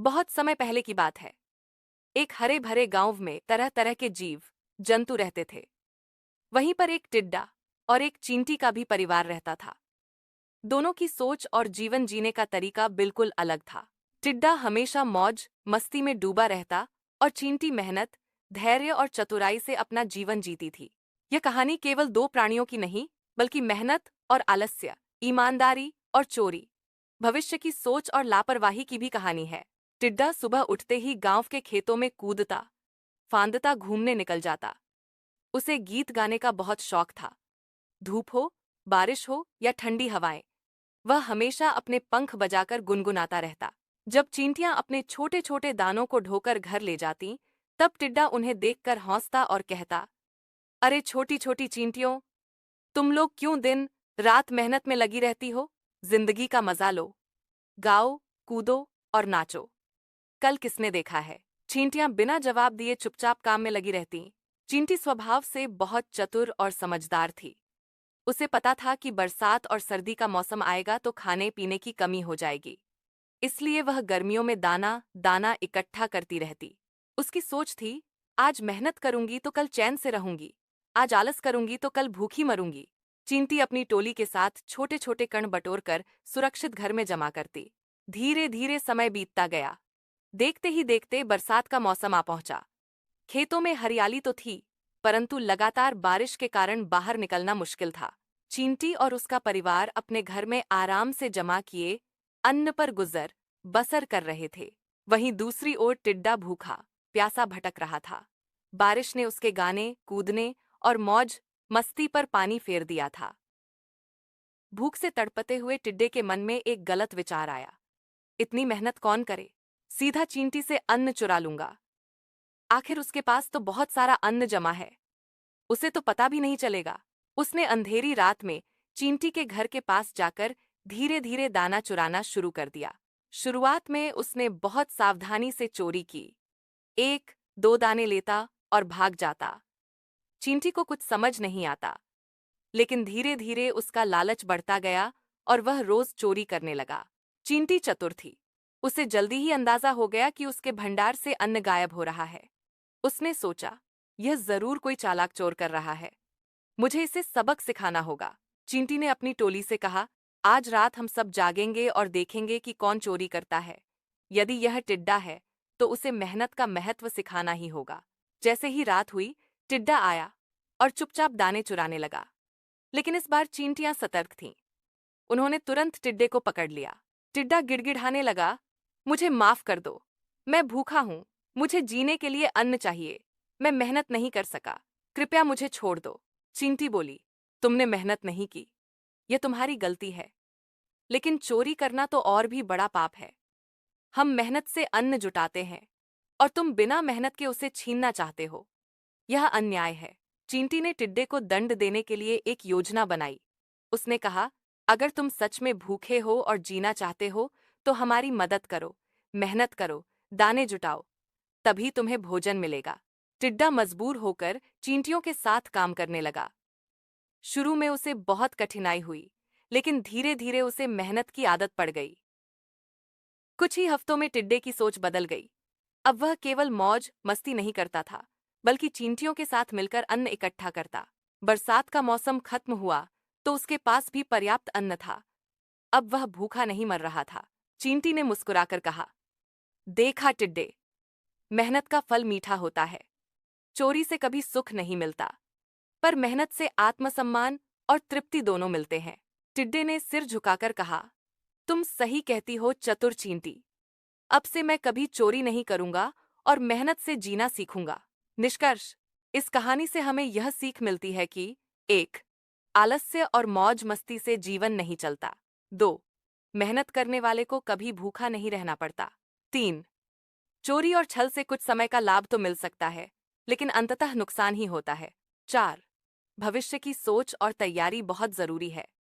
बहुत समय पहले की बात है। एक हरे भरे गांव में तरह तरह के जीव जंतु रहते थे। वहीं पर एक टिड्डा और एक चींटी का भी परिवार रहता था। दोनों की सोच और जीवन जीने का तरीका बिल्कुल अलग था। टिड्डा हमेशा मौज मस्ती में डूबा रहता और चींटी मेहनत, धैर्य और चतुराई से अपना जीवन जीती थी। यह कहानी केवल दो प्राणियों की नहीं, बल्कि मेहनत और आलस्य, ईमानदारी और चोरी, भविष्य की सोच और लापरवाही की भी कहानी है। टिड्डा सुबह उठते ही गांव के खेतों में कूदता फांदता घूमने निकल जाता। उसे गीत गाने का बहुत शौक था। धूप हो, बारिश हो या ठंडी हवाएं, वह हमेशा अपने पंख बजाकर गुनगुनाता रहता। जब चींटियां अपने छोटे छोटे दानों को ढोकर घर ले जातीं, तब टिड्डा उन्हें देखकर हंसता और कहता, अरे छोटी छोटी चींटियों, तुम लोग क्यों दिन रात मेहनत में लगी रहती हो? जिंदगी का मजा लो, गाओ, कूदो और नाचो। कल किसने देखा है? चींटियां बिना जवाब दिए चुपचाप काम में लगी रहती। चींटी स्वभाव से बहुत चतुर और समझदार थी। उसे पता था कि बरसात और सर्दी का मौसम आएगा तो खाने पीने की कमी हो जाएगी। इसलिए वह गर्मियों में दाना दाना इकट्ठा करती रहती। उसकी सोच थी, आज मेहनत करूंगी तो कल चैन से रहूंगी, आज आलस करूंगी तो कल भूखी मरूंगी। चींटी अपनी टोली के साथ छोटे छोटे कण बटोरकर सुरक्षित घर में जमा करती। धीरे धीरे समय बीतता गया। देखते ही देखते बरसात का मौसम आ पहुंचा। खेतों में हरियाली तो थी, परंतु लगातार बारिश के कारण बाहर निकलना मुश्किल था। चींटी और उसका परिवार अपने घर में आराम से जमा किए अन्न पर गुजर बसर कर रहे थे। वहीं दूसरी ओर टिड्डा भूखा प्यासा भटक रहा था। बारिश ने उसके गाने, कूदने और मौज मस्ती पर पानी फेर दिया था। भूख से तड़पते हुए टिड्डे के मन में एक गलत विचार आया। इतनी मेहनत कौन करे? सीधा चींटी से अन्न चुरा लूंगा। आखिर उसके पास तो बहुत सारा अन्न जमा है, उसे तो पता भी नहीं चलेगा। उसने अंधेरी रात में चींटी के घर के पास जाकर धीरे धीरे दाना चुराना शुरू कर दिया। शुरुआत में उसने बहुत सावधानी से चोरी की। एक दो दाने लेता और भाग जाता। चींटी को कुछ समझ नहीं आता, लेकिन धीरे धीरे उसका लालच बढ़ता गया और वह रोज चोरी करने लगा। चींटी चतुर थी। उसे जल्दी ही अंदाजा हो गया कि उसके भंडार से अन्न गायब हो रहा है। उसने सोचा, यह जरूर कोई चालाक चोर कर रहा है, मुझे इसे सबक सिखाना होगा। चींटी ने अपनी टोली से कहा, आज रात हम सब जागेंगे और देखेंगे कि कौन चोरी करता है। यदि यह टिड्डा है तो उसे मेहनत का महत्व सिखाना ही होगा। जैसे ही रात हुई, टिड्डा आया और चुपचाप दाने चुराने लगा। लेकिन इस बार चींटियां सतर्क थीं। उन्होंने तुरंत टिड्डे को पकड़ लिया। टिड्डा गिड़गिड़ाने लगा, मुझे माफ कर दो, मैं भूखा हूं, मुझे जीने के लिए अन्न चाहिए, मैं मेहनत नहीं कर सका, कृपया मुझे छोड़ दो। चींटी बोली, तुमने मेहनत नहीं की, यह तुम्हारी गलती है, लेकिन चोरी करना तो और भी बड़ा पाप है। हम मेहनत से अन्न जुटाते हैं और तुम बिना मेहनत के उसे छीनना चाहते हो, यह अन्याय है। चींटी ने टिड्डे को दंड देने के लिए एक योजना बनाई। उसने कहा, अगर तुम सच में भूखे हो और जीना चाहते हो तो हमारी मदद करो, मेहनत करो, दाने जुटाओ, तभी तुम्हें भोजन मिलेगा। टिड्डा मजबूर होकर चींटियों के साथ काम करने लगा। शुरू में उसे बहुत कठिनाई हुई, लेकिन धीरे धीरे उसे मेहनत की आदत पड़ गई। कुछ ही हफ्तों में टिड्डे की सोच बदल गई। अब वह केवल मौज मस्ती नहीं करता था, बल्कि चींटियों के साथ मिलकर अन्न इकट्ठा करता। बरसात का मौसम खत्म हुआ तो उसके पास भी पर्याप्त अन्न था। अब वह भूखा नहीं मर रहा था। चींटी ने मुस्कुराकर कहा, देखा टिड्डे, मेहनत का फल मीठा होता है। चोरी से कभी सुख नहीं मिलता, पर मेहनत से आत्मसम्मान और तृप्ति दोनों मिलते हैं। टिड्डे ने सिर झुकाकर कहा, तुम सही कहती हो चतुर चींटी, अब से मैं कभी चोरी नहीं करूंगा और मेहनत से जीना सीखूंगा। निष्कर्ष, इस कहानी से हमें यह सीख मिलती है कि 1. आलस्य और मौज मस्ती से जीवन नहीं चलता। 2. मेहनत करने वाले को कभी भूखा नहीं रहना पड़ता। 3. चोरी और छल से कुछ समय का लाभ तो मिल सकता है, लेकिन अंततः नुकसान ही होता है। 4. भविष्य की सोच और तैयारी बहुत जरूरी है।